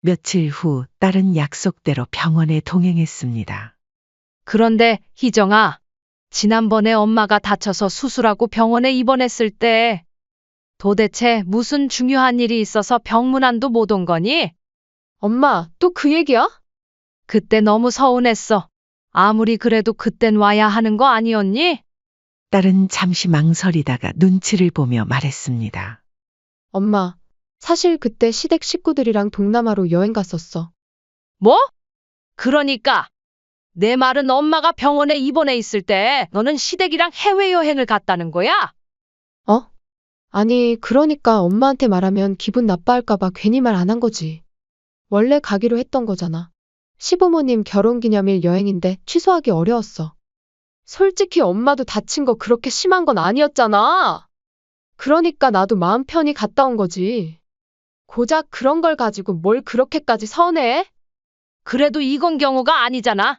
며칠 후 딸은 약속대로 병원에 동행했습니다. 그런데 희정아, 지난번에 엄마가 다쳐서 수술하고 병원에 입원했을 때 도대체 무슨 중요한 일이 있어서 병문안도 못 온 거니? 엄마, 또 그 얘기야? 그때 너무 서운했어. 아무리 그래도 그땐 와야 하는 거 아니었니? 딸은 잠시 망설이다가 눈치를 보며 말했습니다. 엄마, 사실 그때 시댁 식구들이랑 동남아로 여행 갔었어. 뭐? 그러니까 내 말은 엄마가 병원에 입원해 있을 때 너는 시댁이랑 해외여행을 갔다는 거야? 어? 아니, 그러니까 엄마한테 말하면 기분 나빠할까봐 괜히 말 안 한 거지. 원래 가기로 했던 거잖아. 시부모님 결혼기념일 여행인데 취소하기 어려웠어. 솔직히 엄마도 다친 거 그렇게 심한 건 아니었잖아. 그러니까 나도 마음 편히 갔다 온 거지. 고작 그런 걸 가지고 뭘 그렇게까지 서운해? 그래도 이건 경우가 아니잖아.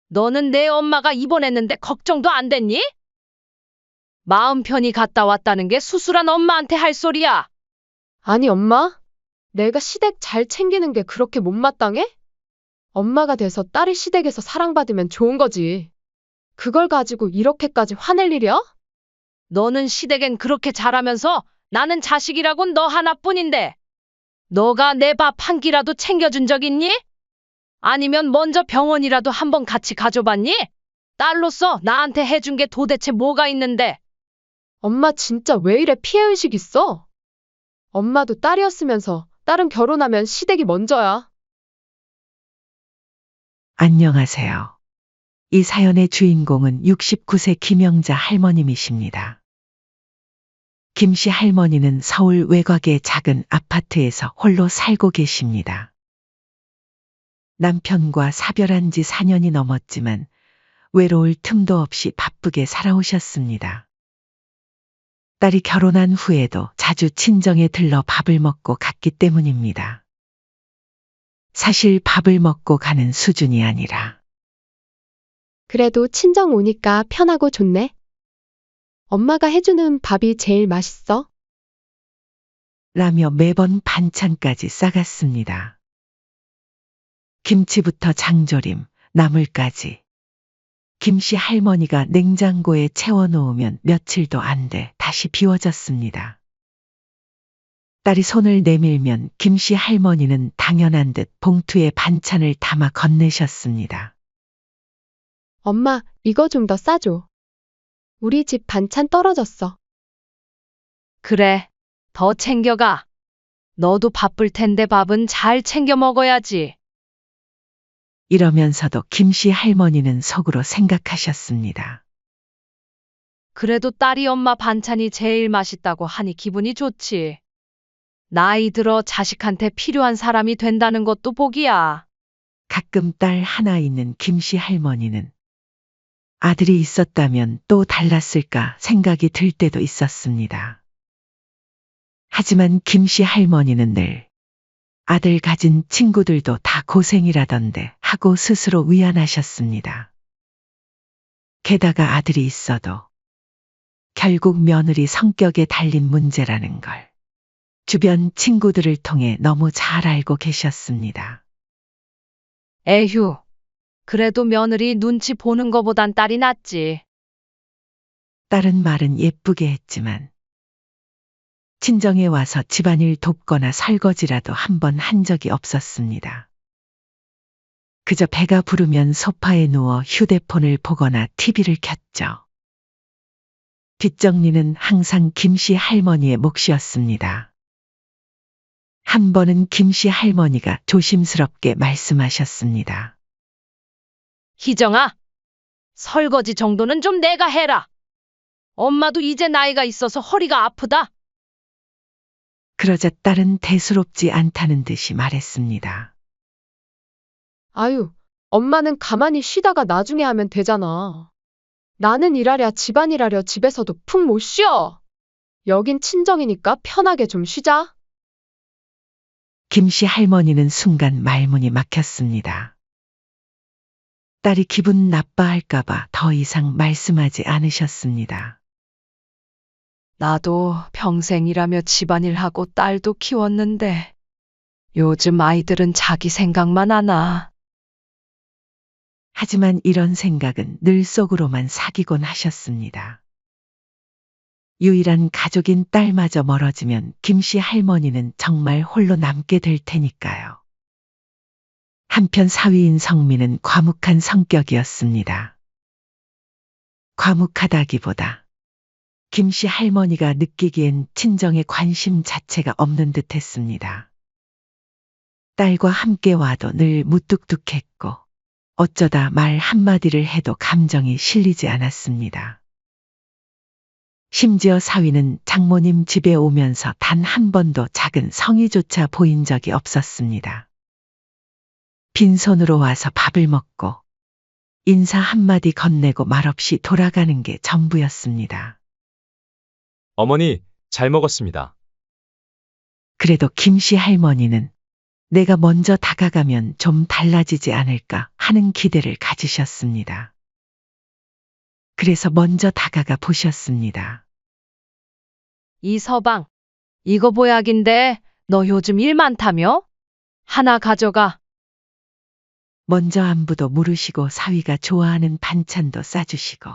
너는 내 엄마가 입원했는데 걱정도 안 됐니? 마음 편히 갔다 왔다는 게 수술한 엄마한테 할 소리야. 아니, 엄마? 내가 시댁 잘 챙기는 게 그렇게 못마땅해? 엄마가 돼서 딸이 시댁에서 사랑받으면 좋은 거지. 그걸 가지고 이렇게까지 화낼 일이야? 너는 시댁엔 그렇게 잘하면서 나는 자식이라곤 너 하나뿐인데 너가 내 밥 한 끼라도 챙겨준 적 있니? 아니면 먼저 병원이라도 한번 같이 가줘봤니? 딸로서 나한테 해준 게 도대체 뭐가 있는데? 엄마 진짜 왜 이래 피해의식 있어? 엄마도 딸이었으면서 딸은 결혼하면 시댁이 먼저야. 안녕하세요. 이 사연의 주인공은 69세 김영자 할머님이십니다. 김 씨 할머니는 서울 외곽의 작은 아파트에서 홀로 살고 계십니다. 남편과 사별한 지 4년이 넘었지만 외로울 틈도 없이 바쁘게 살아오셨습니다. 딸이 결혼한 후에도 자주 친정에 들러 밥을 먹고 갔기 때문입니다. 사실 밥을 먹고 가는 수준이 아니라 그래도 친정 오니까 편하고 좋네. 엄마가 해주는 밥이 제일 맛있어. 라며 매번 반찬까지 싸갔습니다. 김치부터 장조림, 나물까지. 김씨 할머니가 냉장고에 채워놓으면 며칠도 안 돼 다시 비워졌습니다. 딸이 손을 내밀면 김씨 할머니는 당연한 듯 봉투에 반찬을 담아 건네셨습니다. 엄마, 이거 좀 더 싸줘. 우리 집 반찬 떨어졌어. 그래, 더 챙겨가. 너도 바쁠 텐데 밥은 잘 챙겨 먹어야지. 이러면서도 김씨 할머니는 속으로 생각하셨습니다. 그래도 딸이 엄마 반찬이 제일 맛있다고 하니 기분이 좋지. 나이 들어 자식한테 필요한 사람이 된다는 것도 복이야. 가끔 딸 하나 있는 김씨 할머니는 아들이 있었다면 또 달랐을까 생각이 들 때도 있었습니다. 하지만 김씨 할머니는 늘 아들 가진 친구들도 다 고생이라던데 하고 스스로 위안하셨습니다. 게다가 아들이 있어도 결국 며느리 성격에 달린 문제라는 걸 주변 친구들을 통해 너무 잘 알고 계셨습니다. 에휴, 그래도 며느리 눈치 보는 거보단 딸이 낫지. 딸은 말은 예쁘게 했지만 친정에 와서 집안일 돕거나 설거지라도 한 번 한 적이 없었습니다. 그저 배가 부르면 소파에 누워 휴대폰을 보거나 TV를 켰죠. 뒷정리는 항상 김씨 할머니의 몫이었습니다. 한 번은 김씨 할머니가 조심스럽게 말씀하셨습니다. 희정아, 설거지 정도는 좀 내가 해라. 엄마도 이제 나이가 있어서 허리가 아프다. 그러자 딸은 대수롭지 않다는 듯이 말했습니다. 아유, 엄마는 가만히 쉬다가 나중에 하면 되잖아. 나는 일하랴 집안일하랴 집에서도 푹 못 쉬어. 여긴 친정이니까 편하게 좀 쉬자. 김씨 할머니는 순간 말문이 막혔습니다. 딸이 기분 나빠할까봐 더 이상 말씀하지 않으셨습니다. 나도 평생 일하며 집안일하고 딸도 키웠는데 요즘 아이들은 자기 생각만 하나. 하지만 이런 생각은 늘 속으로만 사귀곤 하셨습니다. 유일한 가족인 딸마저 멀어지면 김씨 할머니는 정말 홀로 남게 될 테니까요. 한편 사위인 성민은 과묵한 성격이었습니다. 과묵하다기보다 김씨 할머니가 느끼기엔 친정에 관심 자체가 없는 듯 했습니다. 딸과 함께 와도 늘 무뚝뚝했고 어쩌다 말 한마디를 해도 감정이 실리지 않았습니다. 심지어 사위는 장모님 집에 오면서 단 한 번도 작은 성의조차 보인 적이 없었습니다. 빈손으로 와서 밥을 먹고 인사 한마디 건네고 말없이 돌아가는 게 전부였습니다. 어머니, 잘 먹었습니다. 그래도 김씨 할머니는 내가 먼저 다가가면 좀 달라지지 않을까 하는 기대를 가지셨습니다. 그래서 먼저 다가가 보셨습니다. 이서방, 이거 보약인데 너 요즘 일 많다며? 하나 가져가. 먼저 안부도 물으시고 사위가 좋아하는 반찬도 싸주시고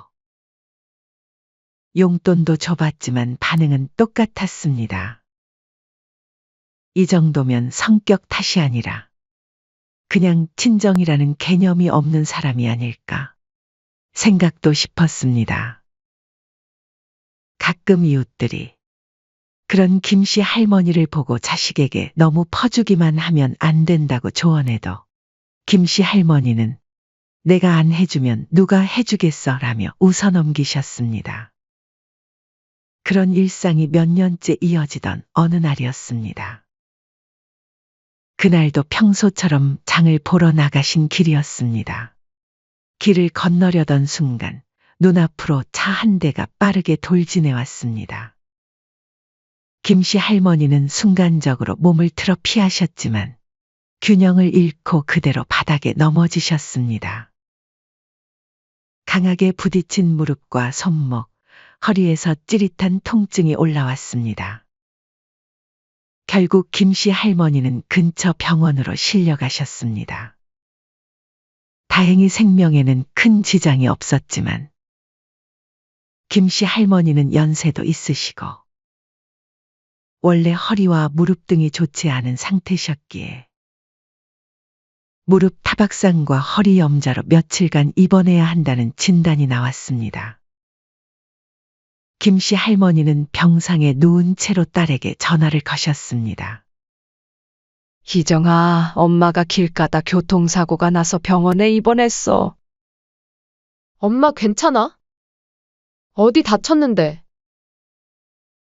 용돈도 줘봤지만 반응은 똑같았습니다. 이 정도면 성격 탓이 아니라 그냥 친정이라는 개념이 없는 사람이 아닐까 생각도 싶었습니다. 가끔 이웃들이 그런 김씨 할머니를 보고 자식에게 너무 퍼주기만 하면 안 된다고 조언해도 김씨 할머니는 내가 안 해주면 누가 해주겠어 라며 웃어넘기셨습니다. 그런 일상이 몇 년째 이어지던 어느 날이었습니다. 그날도 평소처럼 장을 보러 나가신 길이었습니다. 길을 건너려던 순간 눈앞으로 차 한 대가 빠르게 돌진해 왔습니다. 김씨 할머니는 순간적으로 몸을 틀어 피하셨지만 균형을 잃고 그대로 바닥에 넘어지셨습니다. 강하게 부딪힌 무릎과 손목, 허리에서 찌릿한 통증이 올라왔습니다. 결국 김씨 할머니는 근처 병원으로 실려가셨습니다. 다행히 생명에는 큰 지장이 없었지만 김씨 할머니는 연세도 있으시고 원래 허리와 무릎 등이 좋지 않은 상태셨기에 무릎 타박상과 허리 염좌로 며칠간 입원해야 한다는 진단이 나왔습니다. 김씨 할머니는 병상에 누운 채로 딸에게 전화를 거셨습니다. 희정아, 엄마가 길 가다 교통사고가 나서 병원에 입원했어. 엄마 괜찮아? 어디 다쳤는데?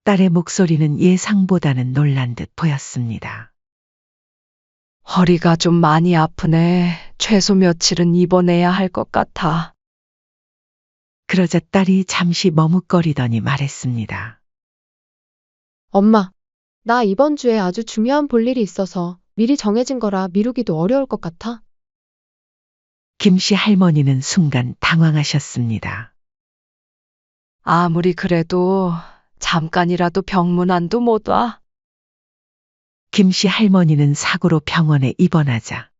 딸의 목소리는 예상보다는 놀란 듯 보였습니다. 허리가 좀 많이 아프네. 최소 며칠은 입원해야 할 것 같아. 그러자 딸이 잠시 머뭇거리더니 말했습니다. 엄마, 나 이번 주에 아주 중요한 볼일이 있어서 미리 정해진 거라 미루기도 어려울 것 같아. 김씨 할머니는 순간 당황하셨습니다. 아무리 그래도 잠깐이라도 병문안도 못 와. 김씨 할머니는 사고로 병원에 입원하자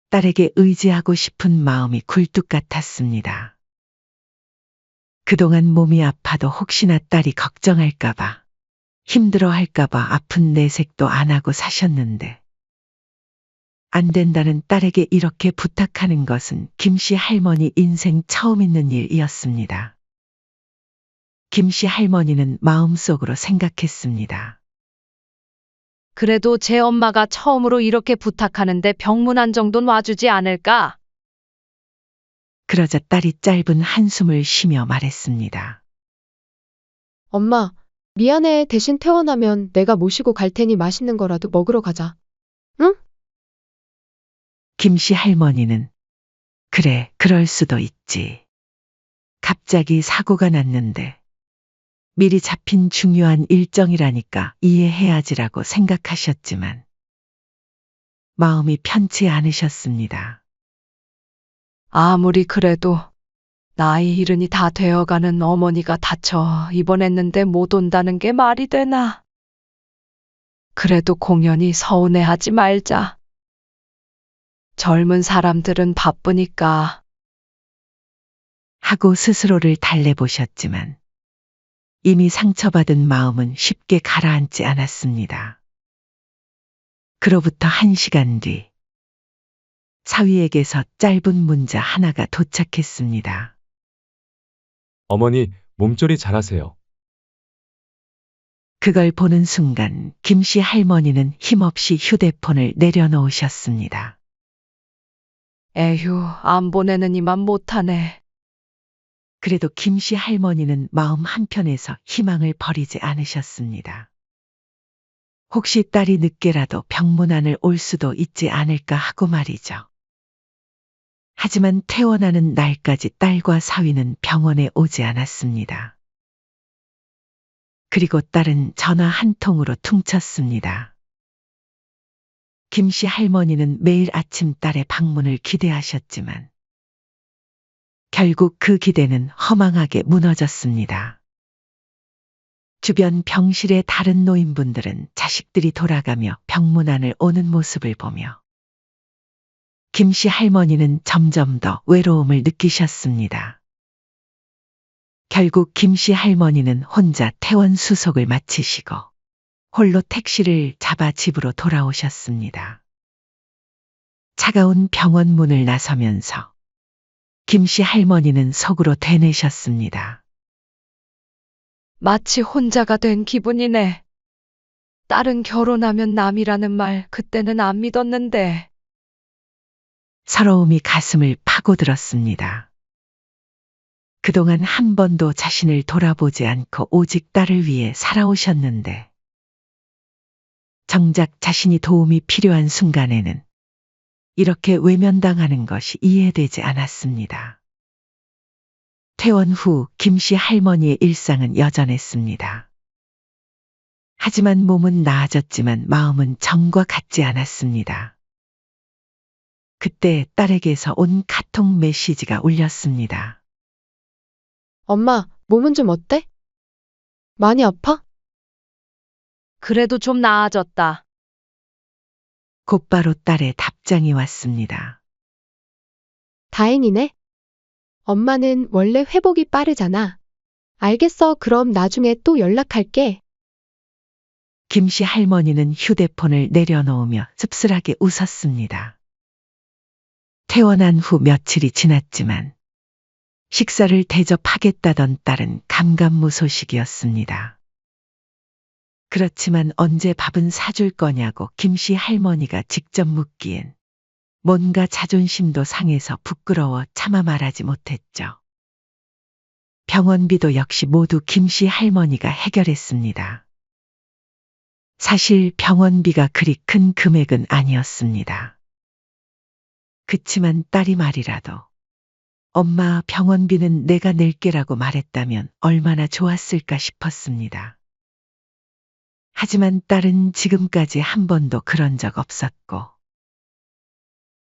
딸에게 의지하고 싶은 마음이 굴뚝 같았습니다. 그동안 몸이 아파도 혹시나 딸이 걱정할까봐 힘들어할까봐 아픈 내색도 안 하고 사셨는데 안 된다는 딸에게 이렇게 부탁하는 것은 김씨 할머니 인생 처음 있는 일이었습니다. 김씨 할머니는 마음속으로 생각했습니다. 그래도 제 엄마가 처음으로 이렇게 부탁하는데 병문안 정도는 와주지 않을까? 그러자 딸이 짧은 한숨을 쉬며 말했습니다. 엄마, 미안해. 대신 퇴원하면 내가 모시고 갈 테니 맛있는 거라도 먹으러 가자. 응? 김씨 할머니는 그래, 그럴 수도 있지. 갑자기 사고가 났는데 미리 잡힌 중요한 일정이라니까 이해해야지라고 생각하셨지만 마음이 편치 않으셨습니다. 아무리 그래도 나이 이른이 다 되어가는 어머니가 다쳐 입원했는데 못 온다는 게 말이 되나? 그래도 공연히 서운해하지 말자. 젊은 사람들은 바쁘니까. 하고 스스로를 달래보셨지만 이미 상처받은 마음은 쉽게 가라앉지 않았습니다. 그로부터 1시간 뒤 사위에게서 짧은 문자 하나가 도착했습니다. 어머니, 몸조리 잘하세요. 그걸 보는 순간 김씨 할머니는 힘없이 휴대폰을 내려놓으셨습니다. 에휴, 안 보내는 이만 못하네. 그래도 김씨 할머니는 마음 한편에서 희망을 버리지 않으셨습니다. 혹시 딸이 늦게라도 병문안을 올 수도 있지 않을까 하고 말이죠. 하지만 퇴원하는 날까지 딸과 사위는 병원에 오지 않았습니다. 그리고 딸은 전화 한 통으로 퉁쳤습니다. 김씨 할머니는 매일 아침 딸의 방문을 기대하셨지만 결국 그 기대는 허망하게 무너졌습니다. 주변 병실의 다른 노인분들은 자식들이 돌아가며 병문안을 오는 모습을 보며 김씨 할머니는 점점 더 외로움을 느끼셨습니다. 결국 김씨 할머니는 혼자 퇴원 수속을 마치시고 홀로 택시를 잡아 집으로 돌아오셨습니다. 차가운 병원 문을 나서면서 김씨 할머니는 속으로 되뇌셨습니다. 마치 혼자가 된 기분이네. 딸은 결혼하면 남이라는 말 그때는 안 믿었는데. 서러움이 가슴을 파고들었습니다. 그동안 한 번도 자신을 돌아보지 않고 오직 딸을 위해 살아오셨는데 정작 자신이 도움이 필요한 순간에는 이렇게 외면당하는 것이 이해되지 않았습니다. 퇴원 후 김씨 할머니의 일상은 여전했습니다. 하지만 몸은 나아졌지만 마음은 전과 같지 않았습니다. 그때 딸에게서 온 카톡 메시지가 울렸습니다. 엄마, 몸은 좀 어때? 많이 아파? 그래도 좀 나아졌다. 곧바로 딸의 답장이 왔습니다. 다행이네. 엄마는 원래 회복이 빠르잖아. 알겠어. 그럼 나중에 또 연락할게. 김씨 할머니는 휴대폰을 내려놓으며 씁쓸하게 웃었습니다. 퇴원한 후 며칠이 지났지만 식사를 대접하겠다던 딸은 감감무소식이었습니다. 그렇지만 언제 밥은 사줄 거냐고 김씨 할머니가 직접 묻기엔 뭔가 자존심도 상해서 부끄러워 차마 말하지 못했죠. 병원비도 역시 모두 김씨 할머니가 해결했습니다. 사실 병원비가 그리 큰 금액은 아니었습니다. 그치만 딸이 말이라도 엄마 병원비는 내가 낼게라고 말했다면 얼마나 좋았을까 싶었습니다. 하지만 딸은 지금까지 한 번도 그런 적 없었고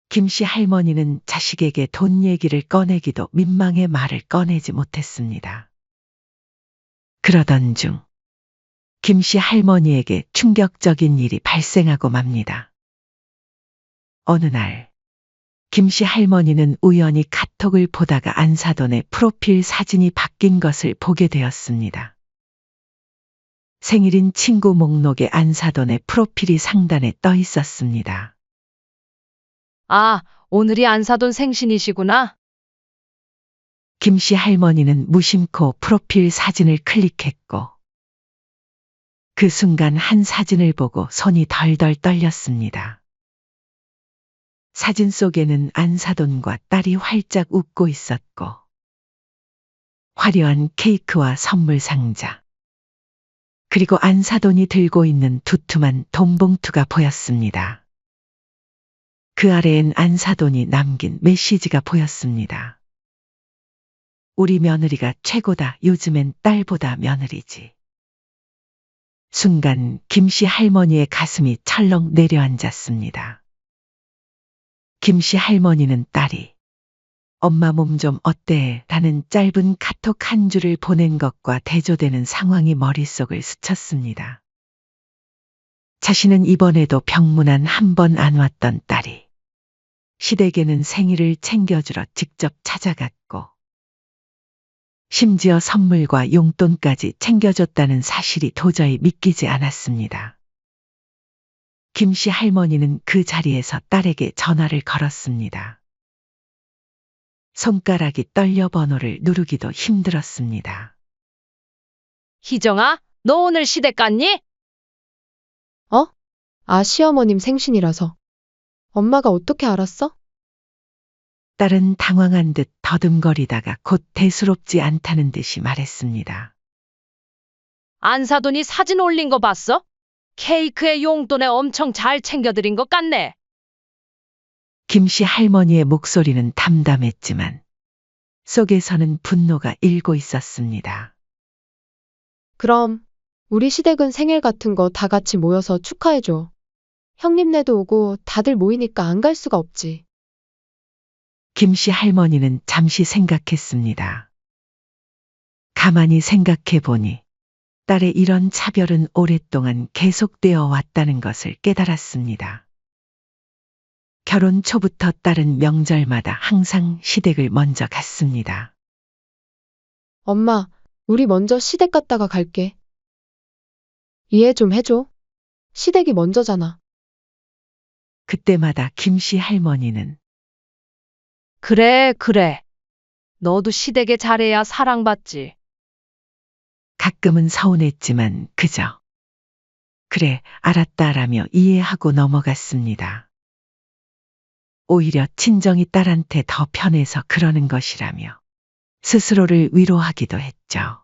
김씨 할머니는 자식에게 돈 얘기를 꺼내기도 민망해 말을 꺼내지 못했습니다. 그러던 중 김씨 할머니에게 충격적인 일이 발생하고 맙니다. 어느 날 김씨 할머니는 우연히 카톡을 보다가 안사돈의 프로필 사진이 바뀐 것을 보게 되었습니다. 생일인 친구 목록에 안사돈의 프로필이 상단에 떠 있었습니다. 아, 오늘이 안사돈 생신이시구나. 김씨 할머니는 무심코 프로필 사진을 클릭했고 그 순간 한 사진을 보고 손이 덜덜 떨렸습니다. 사진 속에는 안사돈과 딸이 활짝 웃고 있었고 화려한 케이크와 선물 상자 그리고 안사돈이 들고 있는 두툼한 돈봉투가 보였습니다. 그 아래엔 안사돈이 남긴 메시지가 보였습니다. 우리 며느리가 최고다. 요즘엔 딸보다 며느리지. 순간 김씨 할머니의 가슴이 철렁 내려앉았습니다. 김씨 할머니는 딸이 엄마 몸 좀 어때? 라는 짧은 카톡 한 줄을 보낸 것과 대조되는 상황이 머릿속을 스쳤습니다. 자신은 이번에도 병문안 한 번 안 왔던 딸이 시댁에는 생일을 챙겨주러 직접 찾아갔고 심지어 선물과 용돈까지 챙겨줬다는 사실이 도저히 믿기지 않았습니다. 김씨 할머니는 그 자리에서 딸에게 전화를 걸었습니다. 손가락이 떨려 번호를 누르기도 힘들었습니다. 희정아, 너 오늘 시댁 갔니? 아, 시어머님 생신이라서. 엄마가 어떻게 알았어? 딸은 당황한 듯 더듬거리다가 곧 대수롭지 않다는 듯이 말했습니다. 안 사돈이 사진 올린 거 봤어? 케이크에 용돈에 엄청 잘 챙겨드린 것 같네. 김씨 할머니의 목소리는 담담했지만 속에서는 분노가 일고 있었습니다. 그럼 우리 시댁은 생일 같은 거 다 같이 모여서 축하해줘. 형님네도 오고 다들 모이니까 안 갈 수가 없지. 김씨 할머니는 잠시 생각했습니다. 가만히 생각해 보니 딸의 이런 차별은 오랫동안 계속되어 왔다는 것을 깨달았습니다. 결혼 초부터 딸은 명절마다 항상 시댁을 먼저 갔습니다. 엄마, 우리 먼저 시댁 갔다가 갈게. 이해 좀 해줘. 시댁이 먼저잖아. 그때마다 김씨 할머니는 그래, 그래. 너도 시댁에 잘해야 사랑받지. 가끔은 서운했지만 그저 그래, 알았다라며 이해하고 넘어갔습니다. 오히려 친정이 딸한테 더 편해서 그러는 것이라며 스스로를 위로하기도 했죠.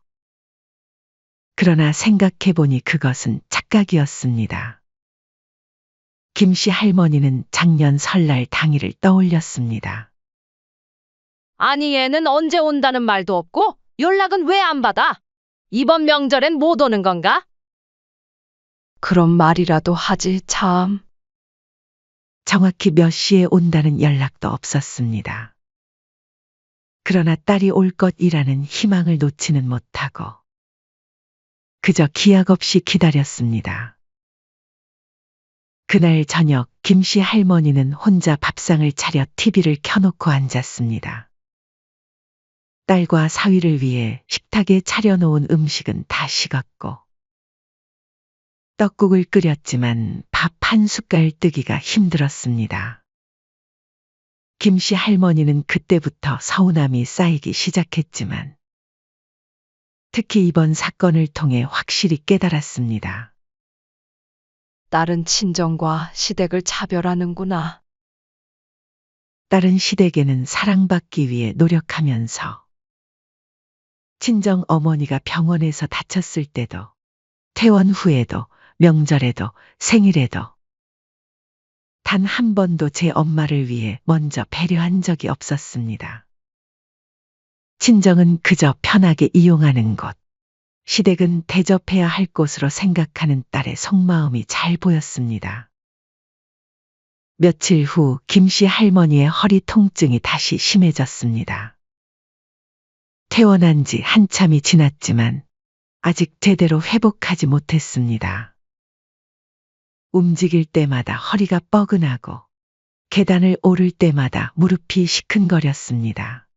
그러나 생각해보니 그것은 착각이었습니다. 김씨 할머니는 작년 설날 당일을 떠올렸습니다. 아니, 얘는 언제 온다는 말도 없고 연락은 왜 안 받아? 이번 명절엔 못 오는 건가? 그런 말이라도 하지, 참. 정확히 몇 시에 온다는 연락도 없었습니다. 그러나 딸이 올 것이라는 희망을 놓지는 못하고 그저 기약 없이 기다렸습니다. 그날 저녁 김씨 할머니는 혼자 밥상을 차려 TV를 켜놓고 앉았습니다. 딸과 사위를 위해 식탁에 차려놓은 음식은 다 식었고 떡국을 끓였지만 밥 한 숟갈 뜨기가 힘들었습니다. 김씨 할머니는 그때부터 서운함이 쌓이기 시작했지만 특히 이번 사건을 통해 확실히 깨달았습니다. 딸은 친정과 시댁을 차별하는구나. 딸은 시댁에는 사랑받기 위해 노력하면서 친정 어머니가 병원에서 다쳤을 때도 퇴원 후에도 명절에도 생일에도 단 한 번도 제 엄마를 위해 먼저 배려한 적이 없었습니다. 친정은 그저 편하게 이용하는 곳, 시댁은 대접해야 할 곳으로 생각하는 딸의 속마음이 잘 보였습니다. 며칠 후 김씨 할머니의 허리 통증이 다시 심해졌습니다. 퇴원한 지 한참이 지났지만 아직 제대로 회복하지 못했습니다. 움직일 때마다 허리가 뻐근하고 계단을 오를 때마다 무릎이 시큰거렸습니다.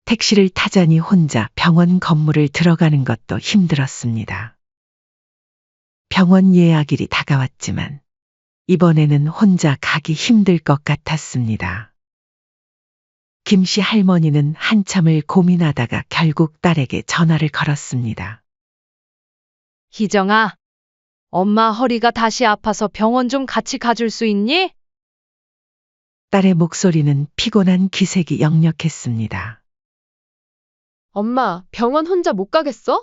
택시를 타자니 혼자 병원 건물을 들어가는 것도 힘들었습니다. 병원 예약일이 다가왔지만 이번에는 혼자 가기 힘들 것 같았습니다. 김씨 할머니는 한참을 고민하다가 결국 딸에게 전화를 걸었습니다. 희정아, 엄마 허리가 다시 아파서 병원 좀 같이 가줄 수 있니? 딸의 목소리는 피곤한 기색이 역력했습니다. 엄마, 병원 혼자 못 가겠어?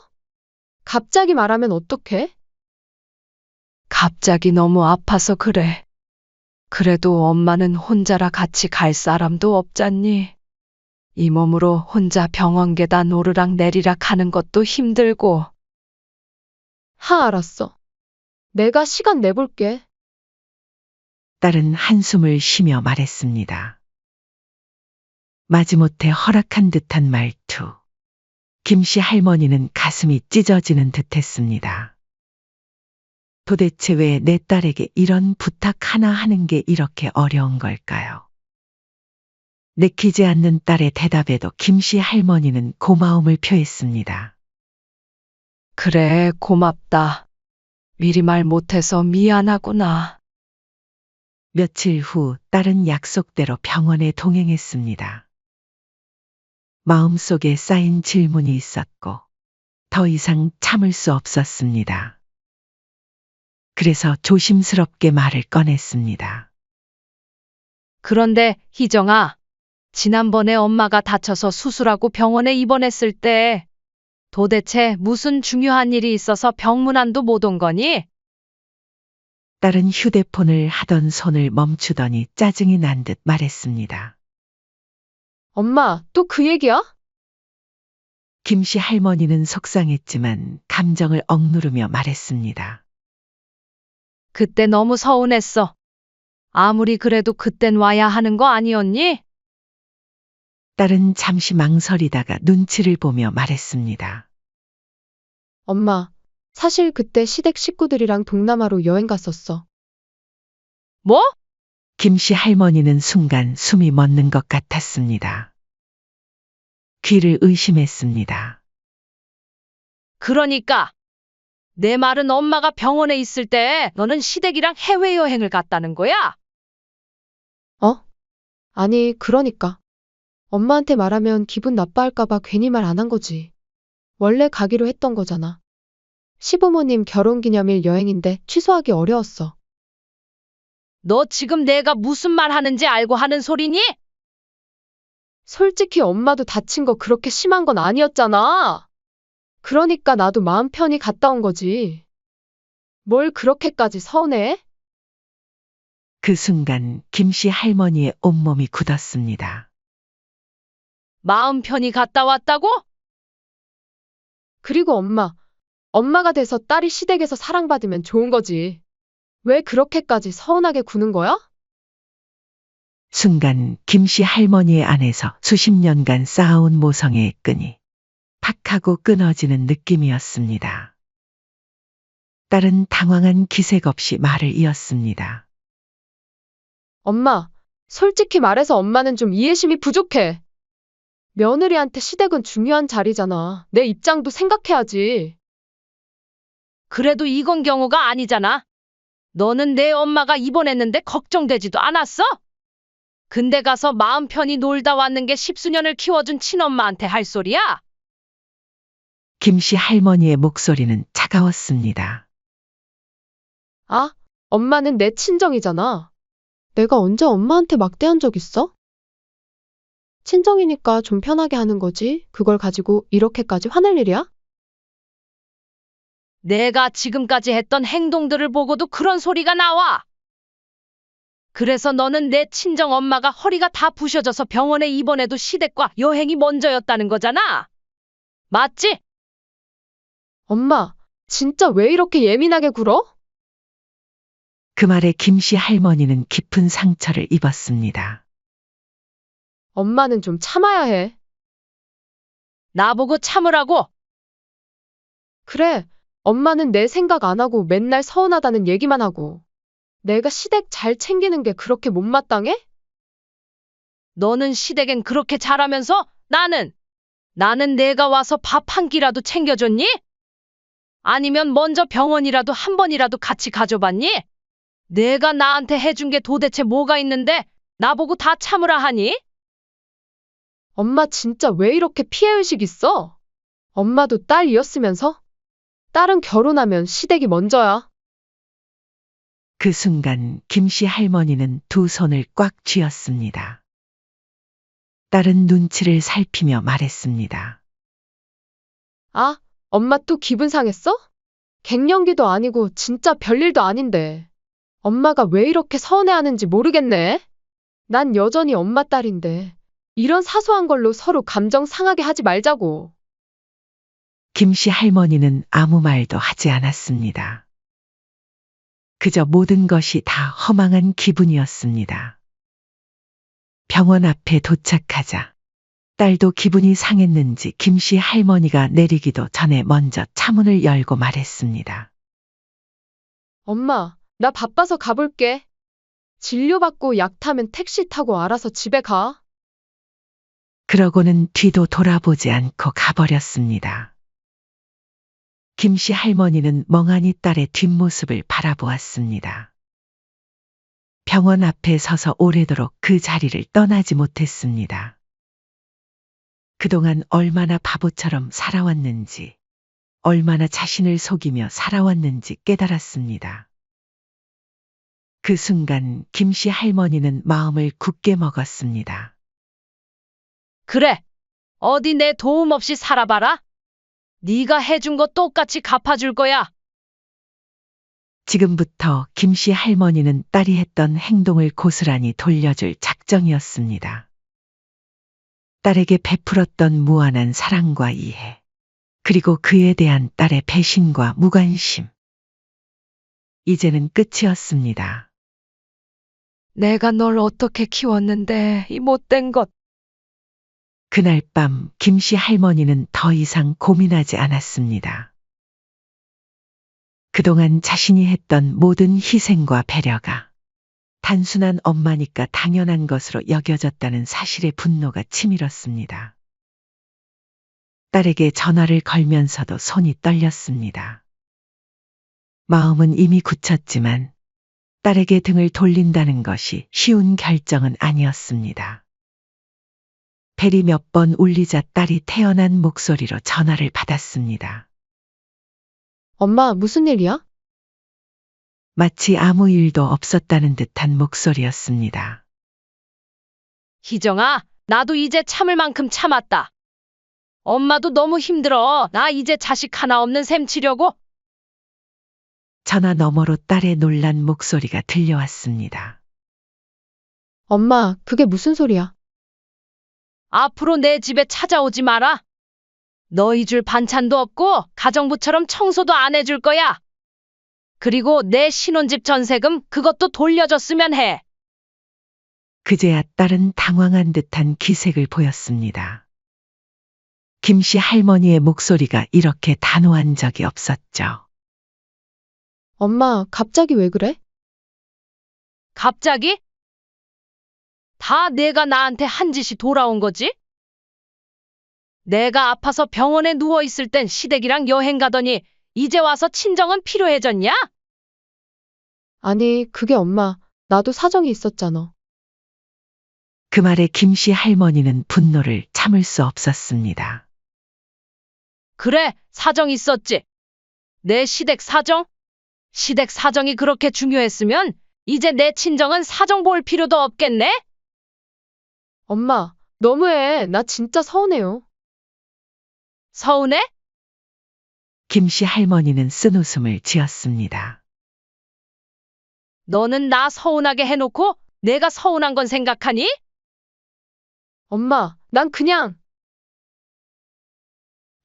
갑자기 말하면 어떡해? 갑자기 너무 아파서 그래. 그래도 엄마는 혼자라 같이 갈 사람도 없잖니. 이 몸으로 혼자 병원 계단 오르락 내리락 하는 것도 힘들고. 알았어. 내가 시간 내볼게. 딸은 한숨을 쉬며 말했습니다. 마지못해 허락한 듯한 말투. 김씨 할머니는 가슴이 찢어지는 듯했습니다. 도대체 왜 내 딸에게 이런 부탁 하나 하는 게 이렇게 어려운 걸까요? 내키지 않는 딸의 대답에도 김씨 할머니는 고마움을 표했습니다. 그래, 고맙다. 미리 말 못해서 미안하구나. 며칠 후 딸은 약속대로 병원에 동행했습니다. 마음속에 쌓인 질문이 있었고 더 이상 참을 수 없었습니다. 그래서 조심스럽게 말을 꺼냈습니다. 그런데 희정아, 지난번에 엄마가 다쳐서 수술하고 병원에 입원했을 때 도대체 무슨 중요한 일이 있어서 병문안도 못 온 거니? 딸은 휴대폰을 하던 손을 멈추더니 짜증이 난 듯 말했습니다. 엄마, 또 그 얘기야? 김씨 할머니는 속상했지만 감정을 억누르며 말했습니다. 그때 너무 서운했어. 아무리 그래도 그땐 와야 하는 거 아니었니? 딸은 잠시 망설이다가 눈치를 보며 말했습니다. 엄마, 사실 그때 시댁 식구들이랑 동남아로 여행 갔었어. 뭐? 김씨 할머니는 순간 숨이 멎는 것 같았습니다. 귀를 의심했습니다. 그러니까 내 말은 엄마가 병원에 있을 때 너는 시댁이랑 해외여행을 갔다는 거야? 어? 아니, 그러니까. 엄마한테 말하면 기분 나빠할까봐 괜히 말 안 한 거지. 원래 가기로 했던 거잖아. 시부모님 결혼기념일 여행인데 취소하기 어려웠어. 너 지금 내가 무슨 말 하는지 알고 하는 소리니? 솔직히 엄마도 다친 거 그렇게 심한 건 아니었잖아. 그러니까 나도 마음 편히 갔다 온 거지. 뭘 그렇게까지 서운해? 그 순간 김씨 할머니의 온몸이 굳었습니다. 마음 편히 갔다 왔다고? 그리고 엄마가 돼서 딸이 시댁에서 사랑받으면 좋은 거지. 왜 그렇게까지 서운하게 구는 거야? 순간 김씨 할머니의 안에서 수십 년간 쌓아온 모성애의 끈이 팍 하고 끊어지는 느낌이었습니다. 딸은 당황한 기색 없이 말을 이었습니다. 엄마, 솔직히 말해서 엄마는 좀 이해심이 부족해. 며느리한테 시댁은 중요한 자리잖아. 내 입장도 생각해야지. 그래도 이건 경우가 아니잖아. 너는 내 엄마가 입원했는데 걱정되지도 않았어? 근데 가서 마음 편히 놀다 왔는 게 십수년을 키워준 친엄마한테 할 소리야? 김씨 할머니의 목소리는 차가웠습니다. 아, 엄마는 내 친정이잖아. 내가 언제 엄마한테 막대한 적 있어? 친정이니까 좀 편하게 하는 거지. 그걸 가지고 이렇게까지 화낼 일이야? 내가 지금까지 했던 행동들을 보고도 그런 소리가 나와. 그래서 너는 내 친정 엄마가 허리가 다 부셔져서 병원에 입원해도 시댁과 여행이 먼저였다는 거잖아. 맞지? 엄마, 진짜 왜 이렇게 예민하게 굴어? 그 말에 김씨 할머니는 깊은 상처를 입었습니다. 엄마는 좀 참아야 해. 나보고 참으라고. 그래, 엄마는 내 생각 안 하고 맨날 서운하다는 얘기만 하고. 내가 시댁 잘 챙기는 게 그렇게 못마땅해? 너는 시댁엔 그렇게 잘하면서 나는 내가 와서 밥 한 끼라도 챙겨줬니? 아니면 먼저 병원이라도 한 번이라도 같이 가줘봤니? 내가 나한테 해준 게 도대체 뭐가 있는데 나보고 다 참으라 하니? 엄마 진짜 왜 이렇게 피해의식 있어? 엄마도 딸이었으면서? 딸은 결혼하면 시댁이 먼저야. 그 순간 김씨 할머니는 두 손을 꽉 쥐었습니다. 딸은 눈치를 살피며 말했습니다. 아, 엄마 또 기분 상했어? 갱년기도 아니고 진짜 별일도 아닌데. 엄마가 왜 이렇게 서운해하는지 모르겠네. 난 여전히 엄마 딸인데. 이런 사소한 걸로 서로 감정 상하게 하지 말자고. 김씨 할머니는 아무 말도 하지 않았습니다. 그저 모든 것이 다 허망한 기분이었습니다. 병원 앞에 도착하자 딸도 기분이 상했는지 김씨 할머니가 내리기도 전에 먼저 차문을 열고 말했습니다. 엄마, 나 바빠서 가볼게. 진료받고 약 타면 택시 타고 알아서 집에 가. 그러고는 뒤도 돌아보지 않고 가버렸습니다. 김씨 할머니는 멍하니 딸의 뒷모습을 바라보았습니다. 병원 앞에 서서 오래도록 그 자리를 떠나지 못했습니다. 그동안 얼마나 바보처럼 살아왔는지, 얼마나 자신을 속이며 살아왔는지 깨달았습니다. 그 순간 김씨 할머니는 마음을 굳게 먹었습니다. 그래. 어디 내 도움 없이 살아봐라. 네가 해준 거 똑같이 갚아줄 거야. 지금부터 김씨 할머니는 딸이 했던 행동을 고스란히 돌려줄 작정이었습니다. 딸에게 베풀었던 무한한 사랑과 이해, 그리고 그에 대한 딸의 배신과 무관심. 이제는 끝이었습니다. 내가 널 어떻게 키웠는데 이 못된 것. 그날 밤 김씨 할머니는 더 이상 고민하지 않았습니다. 그동안 자신이 했던 모든 희생과 배려가 단순한 엄마니까 당연한 것으로 여겨졌다는 사실에 분노가 치밀었습니다. 딸에게 전화를 걸면서도 손이 떨렸습니다. 마음은 이미 굳혔지만 딸에게 등을 돌린다는 것이 쉬운 결정은 아니었습니다. 벨이 몇 번 울리자 딸이 태어난 목소리로 전화를 받았습니다. 엄마, 무슨 일이야? 마치 아무 일도 없었다는 듯한 목소리였습니다. 희정아, 나도 이제 참을 만큼 참았다. 엄마도 너무 힘들어. 나 이제 자식 하나 없는 셈 치려고. 전화 너머로 딸의 놀란 목소리가 들려왔습니다. 엄마, 그게 무슨 소리야? 앞으로 내 집에 찾아오지 마라. 너희 줄 반찬도 없고 가정부처럼 청소도 안 해줄 거야. 그리고 내 신혼집 전세금 그것도 돌려줬으면 해. 그제야 딸은 당황한 듯한 기색을 보였습니다. 김씨 할머니의 목소리가 이렇게 단호한 적이 없었죠. 엄마, 갑자기 왜 그래? 갑자기? 다 내가 나한테 한 짓이 돌아온 거지? 내가 아파서 병원에 누워있을 땐 시댁이랑 여행 가더니 이제 와서 친정은 필요해졌냐? 아니, 그게 엄마, 나도 사정이 있었잖아. 그 말에 김씨 할머니는 분노를 참을 수 없었습니다. 그래, 사정 있었지. 내 시댁 사정? 시댁 사정이 그렇게 중요했으면 이제 내 친정은 사정 볼 필요도 없겠네? 엄마, 너무해. 나 진짜 서운해요. 서운해? 김씨 할머니는 쓴웃음을 지었습니다. 너는 나 서운하게 해놓고 내가 서운한 건 생각하니? 엄마, 난 그냥,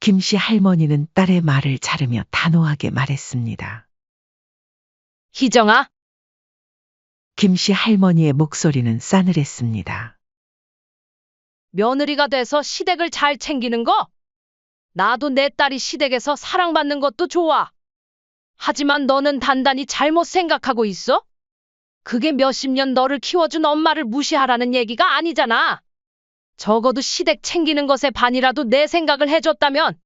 김씨 할머니는 딸의 말을 자르며 단호하게 말했습니다. 희정아, 김씨 할머니의 목소리는 싸늘했습니다. 며느리가 돼서 시댁을 잘 챙기는 거? 나도 내 딸이 시댁에서 사랑받는 것도 좋아. 하지만 너는 단단히 잘못 생각하고 있어? 그게 몇십 년 너를 키워준 엄마를 무시하라는 얘기가 아니잖아. 적어도 시댁 챙기는 것에 반이라도 내 생각을 해줬다면,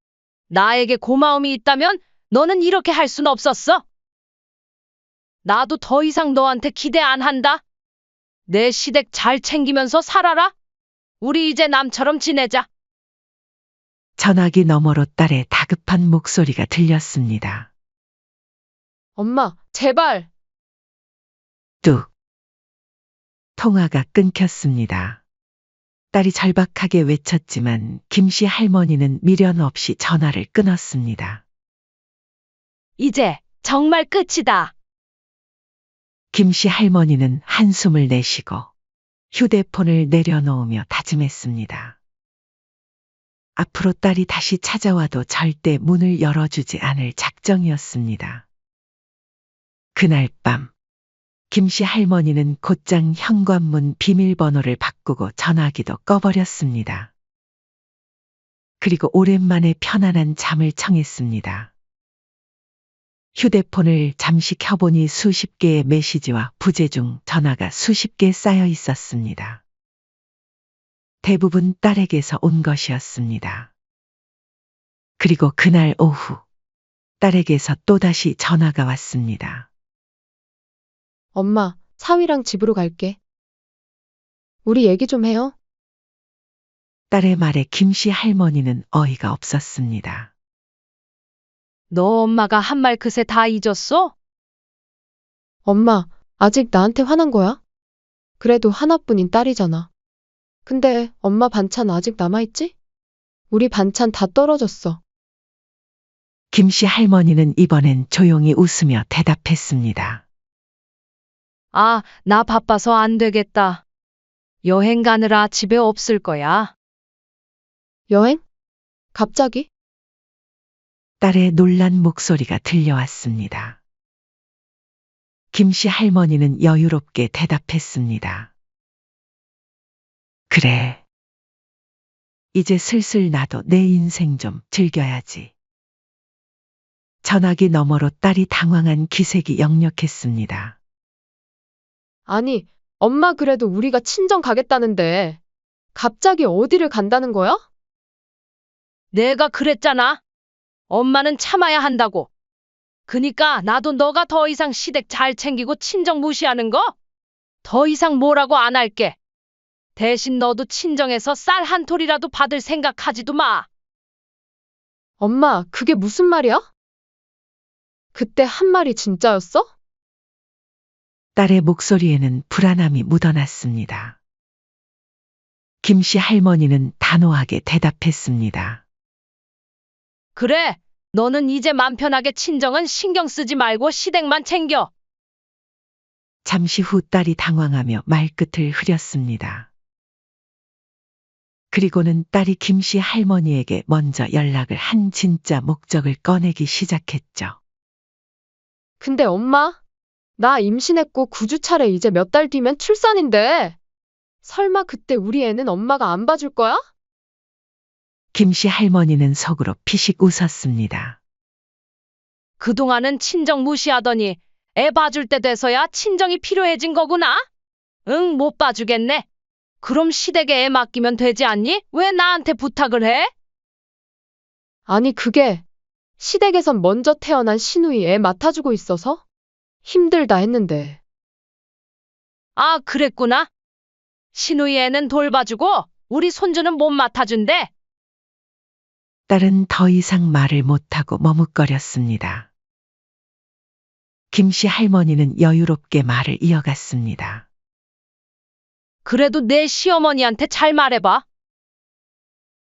나에게 고마움이 있다면 너는 이렇게 할 순 없었어. 나도 더 이상 너한테 기대 안 한다. 내 시댁 잘 챙기면서 살아라. 우리 이제 남처럼 지내자. 전화기 너머로 딸의 다급한 목소리가 들렸습니다. 엄마, 제발. 뚝. 통화가 끊겼습니다. 딸이 절박하게 외쳤지만 김씨 할머니는 미련 없이 전화를 끊었습니다. 이제 정말 끝이다. 김씨 할머니는 한숨을 내쉬고 휴대폰을 내려놓으며 다짐했습니다. 앞으로 딸이 다시 찾아와도 절대 문을 열어주지 않을 작정이었습니다. 그날 밤 김씨 할머니는 곧장 현관문 비밀번호를 바꾸고 전화기도 꺼버렸습니다. 그리고 오랜만에 편안한 잠을 청했습니다. 휴대폰을 잠시 켜보니 수십 개의 메시지와 부재중 전화가 수십 개 쌓여 있었습니다. 대부분 딸에게서 온 것이었습니다. 그리고 그날 오후, 딸에게서 또다시 전화가 왔습니다. 엄마, 사위랑 집으로 갈게. 우리 얘기 좀 해요. 딸의 말에 김씨 할머니는 어이가 없었습니다. 너 엄마가 한 말 그새 다 잊었어? 엄마, 아직 나한테 화난 거야? 그래도 하나뿐인 딸이잖아. 근데 엄마 반찬 아직 남아있지? 우리 반찬 다 떨어졌어. 김씨 할머니는 이번엔 조용히 웃으며 대답했습니다. 아, 나 바빠서 안 되겠다. 여행 가느라 집에 없을 거야. 여행? 갑자기? 딸의 놀란 목소리가 들려왔습니다. 김씨 할머니는 여유롭게 대답했습니다. 그래. 이제 슬슬 나도 내 인생 좀 즐겨야지. 전화기 너머로 딸이 당황한 기색이 역력했습니다. 아니, 엄마 그래도 우리가 친정 가겠다는데 갑자기 어디를 간다는 거야? 내가 그랬잖아. 엄마는 참아야 한다고. 그니까 나도 너가 더 이상 시댁 잘 챙기고 친정 무시하는 거? 더 이상 뭐라고 안 할게. 대신 너도 친정에서 쌀 한 톨이라도 받을 생각하지도 마. 엄마, 그게 무슨 말이야? 그때 한 말이 진짜였어? 딸의 목소리에는 불안함이 묻어났습니다. 김씨 할머니는 단호하게 대답했습니다. 그래, 너는 이제 맘 편하게 친정은 신경 쓰지 말고 시댁만 챙겨. 잠시 후 딸이 당황하며 말끝을 흐렸습니다. 그리고는 딸이 김씨 할머니에게 먼저 연락을 한 진짜 목적을 꺼내기 시작했죠. 근데 엄마, 나 임신했고 9주 차례 이제 몇 달 뒤면 출산인데 설마 그때 우리 애는 엄마가 안 봐줄 거야? 김씨 할머니는 속으로 피식 웃었습니다. 그동안은 친정 무시하더니 애 봐줄 때 돼서야 친정이 필요해진 거구나? 응, 못 봐주겠네. 그럼 시댁에 애 맡기면 되지 않니? 왜 나한테 부탁을 해? 아니 그게 시댁에선 먼저 태어난 시누이 애 맡아주고 있어서 힘들다 했는데. 아, 그랬구나. 시누이 애는 돌봐주고 우리 손주는 못 맡아준대. 딸은 더 이상 말을 못하고 머뭇거렸습니다. 김씨 할머니는 여유롭게 말을 이어갔습니다. 그래도 내 시어머니한테 잘 말해봐.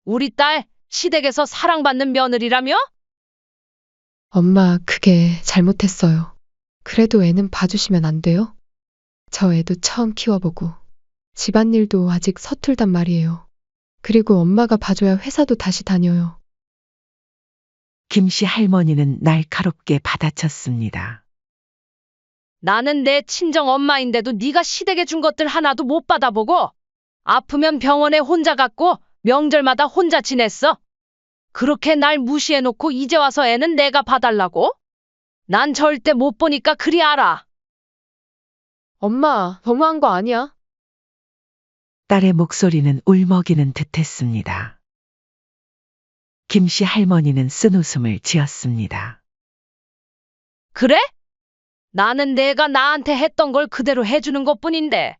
우리 딸 시댁에서 사랑받는 며느리라며? 엄마, 그게 잘못했어요. 그래도 애는 봐주시면 안 돼요? 저 애도 처음 키워보고 집안일도 아직 서툴단 말이에요. 그리고 엄마가 봐줘야 회사도 다시 다녀요. 김씨 할머니는 날카롭게 받아쳤습니다. 나는 내 친정 엄마인데도 네가 시댁에 준 것들 하나도 못 받아보고 아프면 병원에 혼자 갔고 명절마다 혼자 지냈어. 그렇게 날 무시해놓고 이제 와서 애는 내가 봐달라고? 난 절대 못 보니까 그리 알아. 엄마, 너무한 거 아니야? 딸의 목소리는 울먹이는 듯했습니다. 김씨 할머니는 쓴웃음을 지었습니다. 그래? 나는 내가 나한테 했던 걸 그대로 해주는 것뿐인데.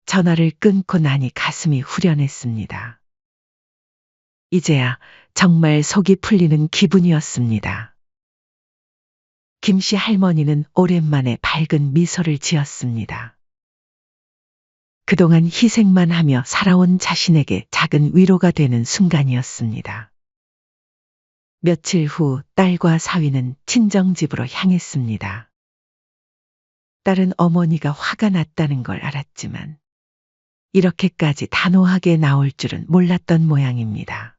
전화를 끊고 나니 가슴이 후련했습니다. 이제야 정말 속이 풀리는 기분이었습니다. 김씨 할머니는 오랜만에 밝은 미소를 지었습니다. 그동안 희생만 하며 살아온 자신에게 작은 위로가 되는 순간이었습니다. 며칠 후 딸과 사위는 친정집으로 향했습니다. 딸은 어머니가 화가 났다는 걸 알았지만 이렇게까지 단호하게 나올 줄은 몰랐던 모양입니다.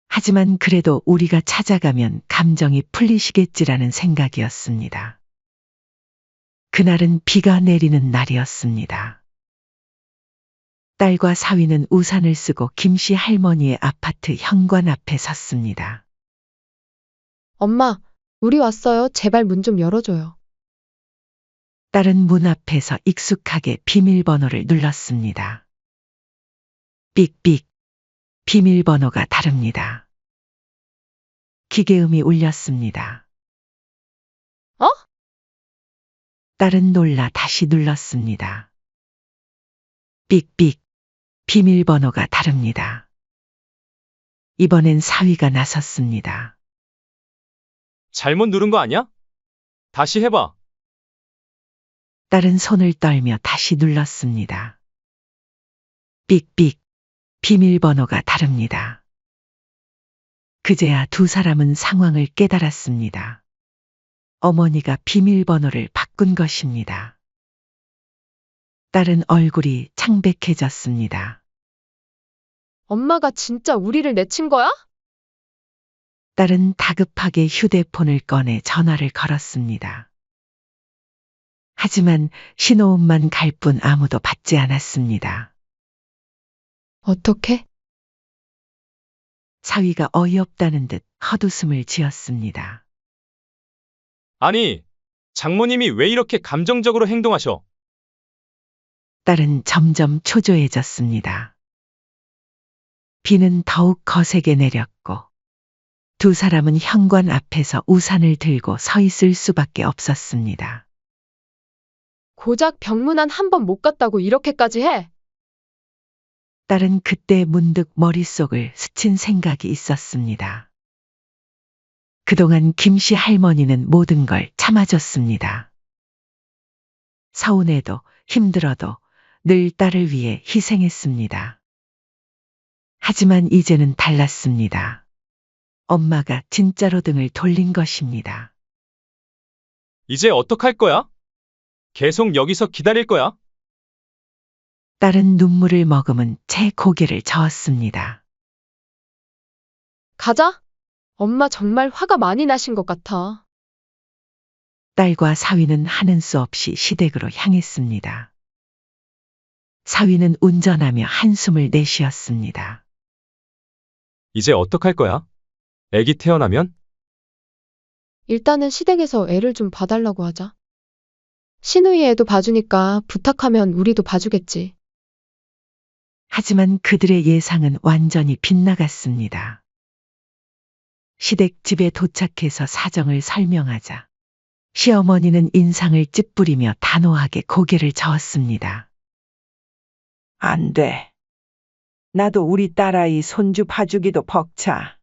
하지만 그래도 우리가 찾아가면 감정이 풀리시겠지라는 생각이었습니다. 그날은 비가 내리는 날이었습니다. 딸과 사위는 우산을 쓰고 김씨 할머니의 아파트 현관 앞에 섰습니다. 엄마, 우리 왔어요. 제발 문 좀 열어줘요. 딸은 문 앞에서 익숙하게 비밀번호를 눌렀습니다. 삑삑. 비밀번호가 다릅니다. 기계음이 울렸습니다. 어? 딸은 놀라 다시 눌렀습니다. 삑삑. 비밀번호가 다릅니다. 이번엔 사위가 나섰습니다. 잘못 누른 거 아니야? 다시 해봐. 딸은 손을 떨며 다시 눌렀습니다. 삑삑. 비밀번호가 다릅니다. 그제야 두 사람은 상황을 깨달았습니다. 어머니가 비밀번호를 바꾼 것입니다. 딸은 얼굴이 창백해졌습니다. 엄마가 진짜 우리를 내친 거야? 딸은 다급하게 휴대폰을 꺼내 전화를 걸었습니다. 하지만 신호음만 갈 뿐 아무도 받지 않았습니다. 어떻게? 사위가 어이없다는 듯 헛웃음을 지었습니다. 아니, 장모님이 왜 이렇게 감정적으로 행동하셔? 딸은 점점 초조해졌습니다. 비는 더욱 거세게 내렸고 두 사람은 현관 앞에서 우산을 들고 서 있을 수밖에 없었습니다. 고작 병문안 한 번 못 갔다고 이렇게까지 해? 딸은 그때 문득 머릿속을 스친 생각이 있었습니다. 그동안 김씨 할머니는 모든 걸 참아줬습니다. 서운해도 힘들어도 늘 딸을 위해 희생했습니다. 하지만 이제는 달랐습니다. 엄마가 진짜로 등을 돌린 것입니다. 이제 어떡할 거야? 계속 여기서 기다릴 거야? 딸은 눈물을 머금은 채 고개를 저었습니다. 가자. 엄마 정말 화가 많이 나신 것 같아. 딸과 사위는 하는 수 없이 시댁으로 향했습니다. 사위는 운전하며 한숨을 내쉬었습니다. 이제 어떡할 거야? 애기 태어나면? 일단은 시댁에서 애를 좀 봐달라고 하자. 시누이 애도 봐주니까 부탁하면 우리도 봐주겠지. 하지만 그들의 예상은 완전히 빗나갔습니다. 시댁 집에 도착해서 사정을 설명하자 시어머니는 인상을 찌푸리며 단호하게 고개를 저었습니다. 안 돼. 나도 우리 딸아이 손주 봐주기도 벅차.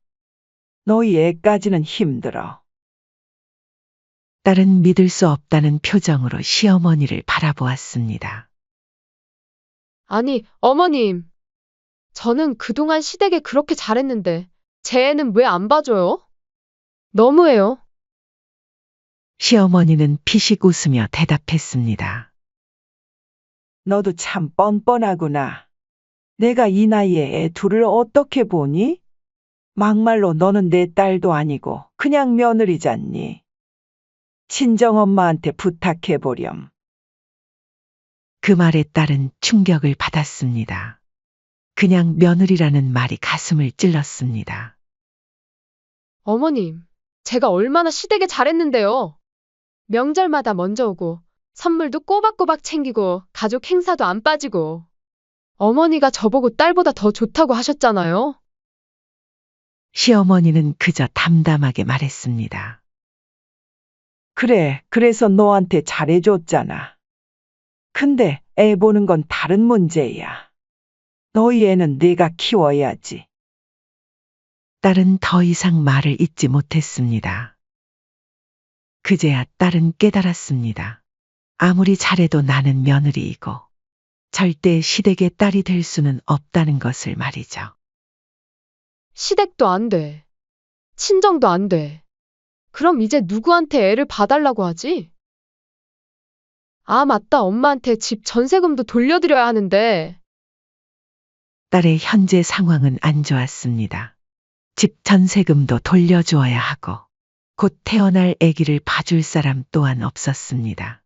너희 애까지는 힘들어. 딸은 믿을 수 없다는 표정으로 시어머니를 바라보았습니다. 아니, 어머님. 저는 그동안 시댁에 그렇게 잘했는데 제 애는 왜 안 봐줘요? 너무해요. 시어머니는 피식 웃으며 대답했습니다. 너도 참 뻔뻔하구나. 내가 이 나이에 애 둘을 어떻게 보니? 막말로 너는 내 딸도 아니고 그냥 며느리잖니. 친정엄마한테 부탁해보렴. 그 말에 딸은 충격을 받았습니다. 그냥 며느리라는 말이 가슴을 찔렀습니다. 어머님, 제가 얼마나 시댁에 잘했는데요. 명절마다 먼저 오고 선물도 꼬박꼬박 챙기고 가족 행사도 안 빠지고 어머니가 저보고 딸보다 더 좋다고 하셨잖아요. 시어머니는 그저 담담하게 말했습니다. 그래, 그래서 너한테 잘해줬잖아. 근데 애 보는 건 다른 문제야. 너희 애는 내가 키워야지. 딸은 더 이상 말을 잇지 못했습니다. 그제야 딸은 깨달았습니다. 아무리 잘해도 나는 며느리이고 절대 시댁의 딸이 될 수는 없다는 것을 말이죠. 시댁도 안 돼. 친정도 안 돼. 그럼 이제 누구한테 애를 봐달라고 하지? 아, 맞다. 엄마한테 집 전세금도 돌려드려야 하는데. 딸의 현재 상황은 안 좋았습니다. 집 전세금도 돌려주어야 하고 곧 태어날 아기를 봐줄 사람 또한 없었습니다.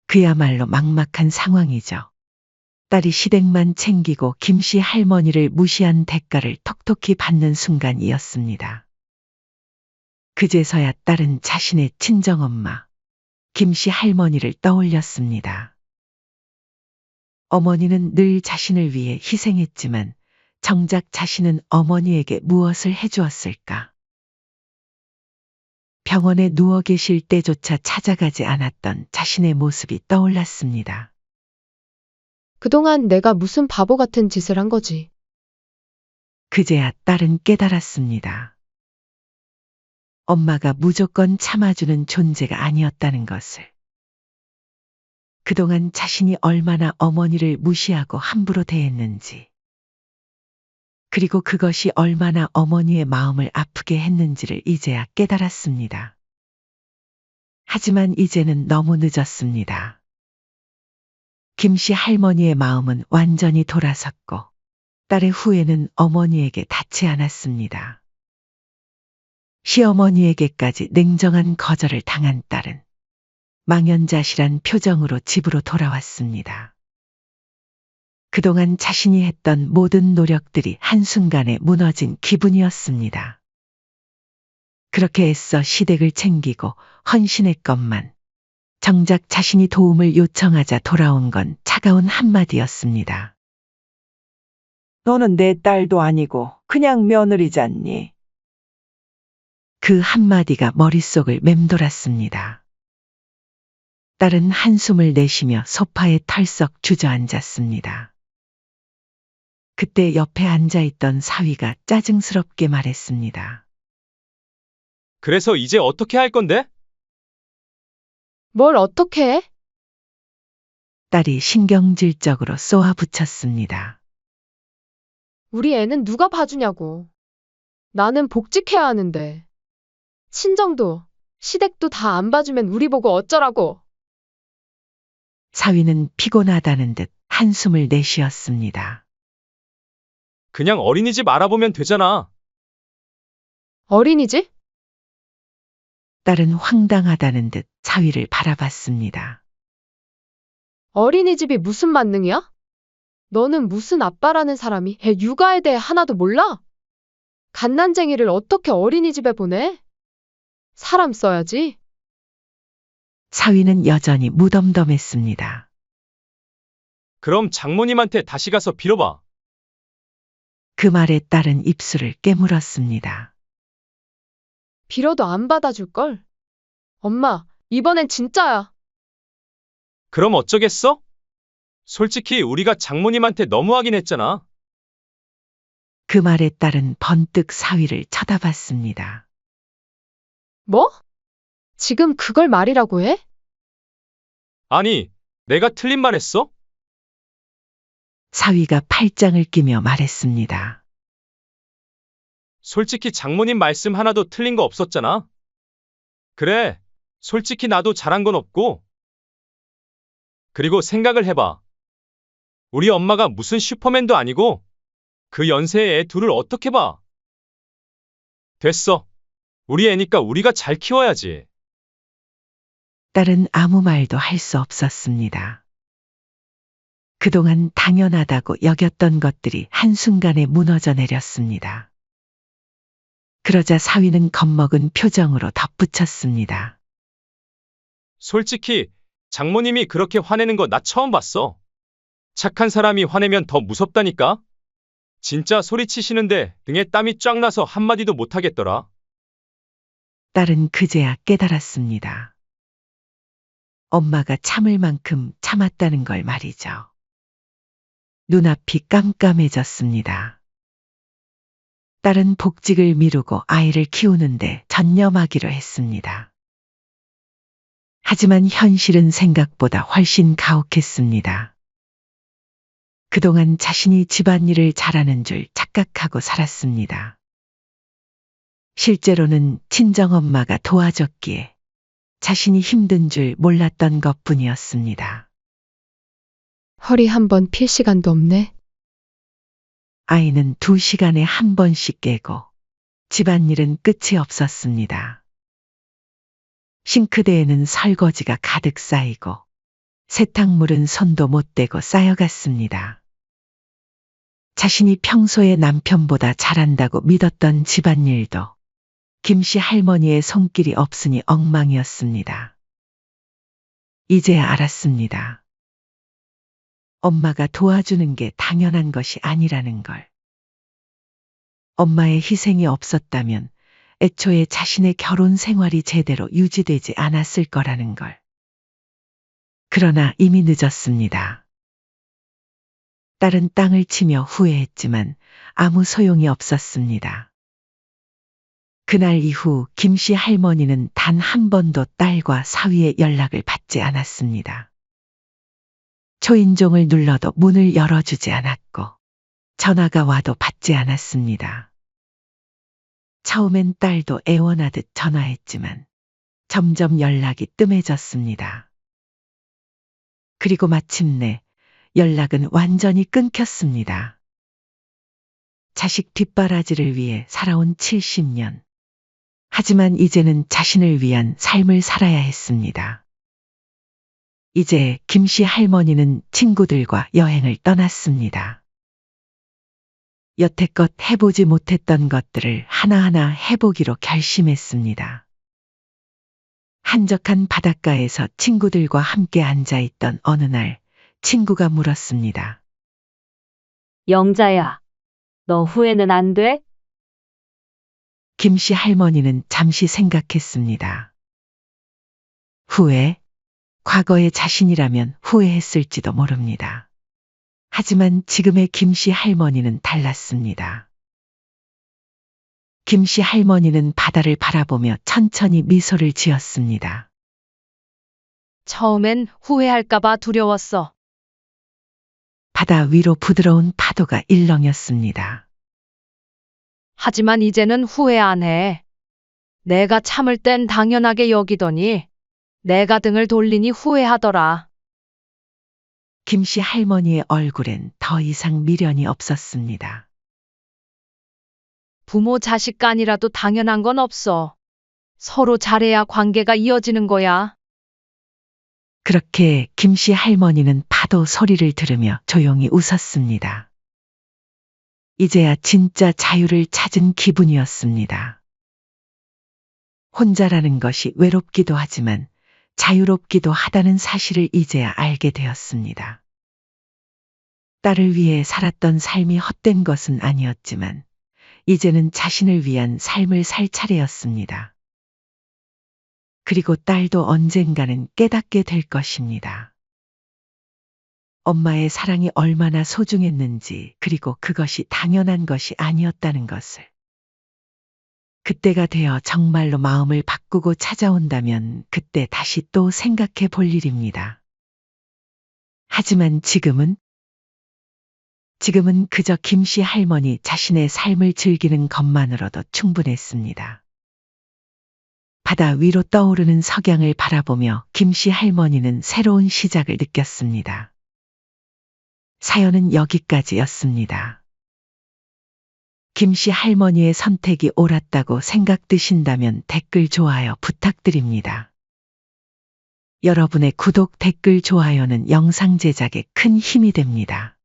그야말로 막막한 상황이죠. 딸이 시댁만 챙기고 김씨 할머니를 무시한 대가를 톡톡히 받는 순간이었습니다. 그제서야 딸은 자신의 친정엄마, 김씨 할머니를 떠올렸습니다. 어머니는 늘 자신을 위해 희생했지만 정작 자신은 어머니에게 무엇을 해주었을까? 병원에 누워 계실 때조차 찾아가지 않았던 자신의 모습이 떠올랐습니다. 그동안 내가 무슨 바보 같은 짓을 한 거지. 그제야 딸은 깨달았습니다. 엄마가 무조건 참아주는 존재가 아니었다는 것을. 그동안 자신이 얼마나 어머니를 무시하고 함부로 대했는지, 그리고 그것이 얼마나 어머니의 마음을 아프게 했는지를 이제야 깨달았습니다. 하지만 이제는 너무 늦었습니다. 김씨 할머니의 마음은 완전히 돌아섰고 딸의 후회는 어머니에게 닿지 않았습니다. 시어머니에게까지 냉정한 거절을 당한 딸은 망연자실한 표정으로 집으로 돌아왔습니다. 그동안 자신이 했던 모든 노력들이 한순간에 무너진 기분이었습니다. 그렇게 애써 시댁을 챙기고 헌신했건만 정작 자신이 도움을 요청하자 돌아온 건 차가운 한마디였습니다. 너는 내 딸도 아니고 그냥 며느리잖니. 그 한마디가 머릿속을 맴돌았습니다. 딸은 한숨을 내쉬며 소파에 털썩 주저앉았습니다. 그때 옆에 앉아있던 사위가 짜증스럽게 말했습니다. 그래서 이제 어떻게 할 건데? 뭘 어떻게 해? 딸이 신경질적으로 쏘아붙였습니다. 우리 애는 누가 봐주냐고. 나는 복직해야 하는데. 친정도, 시댁도 다 안 봐주면 우리 보고 어쩌라고. 사위는 피곤하다는 듯 한숨을 내쉬었습니다. 그냥 어린이집 알아보면 되잖아. 어린이집? 딸은 황당하다는 듯 사위를 바라봤습니다. 어린이집이 무슨 만능이야? 너는 무슨 아빠라는 사람이 애 육아에 대해 하나도 몰라? 갓난쟁이를 어떻게 어린이집에 보내? 사람 써야지. 사위는 여전히 무덤덤했습니다. 그럼 장모님한테 다시 가서 빌어봐. 그 말에 딸은 입술을 깨물었습니다. 빌어도 안 받아줄걸? 엄마, 이번엔 진짜야. 그럼 어쩌겠어? 솔직히 우리가 장모님한테 너무하긴 했잖아. 그 말에 딸은 번뜩 사위를 쳐다봤습니다. 뭐? 지금 그걸 말이라고 해? 아니, 내가 틀린 말 했어? 사위가 팔짱을 끼며 말했습니다. 솔직히 장모님 말씀 하나도 틀린 거 없었잖아. 그래, 솔직히 나도 잘한 건 없고. 그리고 생각을 해봐. 우리 엄마가 무슨 슈퍼맨도 아니고 그 연세에 애 둘을 어떻게 봐? 됐어. 우리 애니까 우리가 잘 키워야지. 딸은 아무 말도 할 수 없었습니다. 그동안 당연하다고 여겼던 것들이 한순간에 무너져 내렸습니다. 그러자 사위는 겁먹은 표정으로 덧붙였습니다. 솔직히 장모님이 그렇게 화내는 거 나 처음 봤어. 착한 사람이 화내면 더 무섭다니까? 진짜 소리치시는데 등에 땀이 쫙 나서 한마디도 못하겠더라. 딸은 그제야 깨달았습니다. 엄마가 참을 만큼 참았다는 걸 말이죠. 눈앞이 깜깜해졌습니다. 딸은 복직을 미루고 아이를 키우는데 전념하기로 했습니다. 하지만 현실은 생각보다 훨씬 가혹했습니다. 그동안 자신이 집안일을 잘하는 줄 착각하고 살았습니다. 실제로는 친정엄마가 도와줬기에 자신이 힘든 줄 몰랐던 것뿐이었습니다. 허리 한 번 필 시간도 없네. 아이는 2시간에 한 번씩 깨고 집안일은 끝이 없었습니다. 싱크대에는 설거지가 가득 쌓이고 세탁물은 손도 못 대고 쌓여갔습니다. 자신이 평소에 남편보다 잘한다고 믿었던 집안일도 김씨 할머니의 손길이 없으니 엉망이었습니다. 이제야 알았습니다. 엄마가 도와주는 게 당연한 것이 아니라는 걸. 엄마의 희생이 없었다면 애초에 자신의 결혼 생활이 제대로 유지되지 않았을 거라는 걸. 그러나 이미 늦었습니다. 딸은 땅을 치며 후회했지만 아무 소용이 없었습니다. 그날 이후 김씨 할머니는 단 한 번도 딸과 사위의 연락을 받지 않았습니다. 초인종을 눌러도 문을 열어주지 않았고 전화가 와도 받지 않았습니다. 처음엔 딸도 애원하듯 전화했지만 점점 연락이 뜸해졌습니다. 그리고 마침내 연락은 완전히 끊겼습니다. 자식 뒷바라지를 위해 살아온 70년. 하지만 이제는 자신을 위한 삶을 살아야 했습니다. 이제 김씨 할머니는 친구들과 여행을 떠났습니다. 여태껏 해보지 못했던 것들을 하나하나 해보기로 결심했습니다. 한적한 바닷가에서 친구들과 함께 앉아있던 어느 날 친구가 물었습니다. 영자야, 너 후회는 안 돼? 김씨 할머니는 잠시 생각했습니다. 후회? 과거의 자신이라면 후회했을지도 모릅니다. 하지만 지금의 김씨 할머니는 달랐습니다. 김씨 할머니는 바다를 바라보며 천천히 미소를 지었습니다. 처음엔 후회할까봐 두려웠어. 바다 위로 부드러운 파도가 일렁였습니다. 하지만 이제는 후회 안 해. 내가 참을 땐 당연하게 여기더니 내가 등을 돌리니 후회하더라. 김씨 할머니의 얼굴엔 더 이상 미련이 없었습니다. 부모 자식 간이라도 당연한 건 없어. 서로 잘해야 관계가 이어지는 거야. 그렇게 김씨 할머니는 파도 소리를 들으며 조용히 웃었습니다. 이제야 진짜 자유를 찾은 기분이었습니다. 혼자라는 것이 외롭기도 하지만 자유롭기도 하다는 사실을 이제야 알게 되었습니다. 딸을 위해 살았던 삶이 헛된 것은 아니었지만 이제는 자신을 위한 삶을 살 차례였습니다. 그리고 딸도 언젠가는 깨닫게 될 것입니다. 엄마의 사랑이 얼마나 소중했는지, 그리고 그것이 당연한 것이 아니었다는 것을. 그때가 되어 정말로 마음을 바꾸고 찾아온다면 그때 다시 또 생각해 볼 일입니다. 하지만 지금은 그저 김씨 할머니 자신의 삶을 즐기는 것만으로도 충분했습니다. 바다 위로 떠오르는 석양을 바라보며 김씨 할머니는 새로운 시작을 느꼈습니다. 사연은 여기까지였습니다. 김씨 할머니의 선택이 옳았다고 생각되신다면 댓글 좋아요 부탁드립니다. 여러분의 구독, 댓글, 좋아요는 영상 제작에 큰 힘이 됩니다.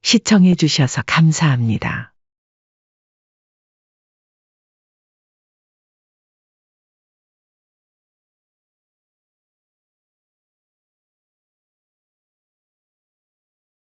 시청해 주셔서 감사합니다.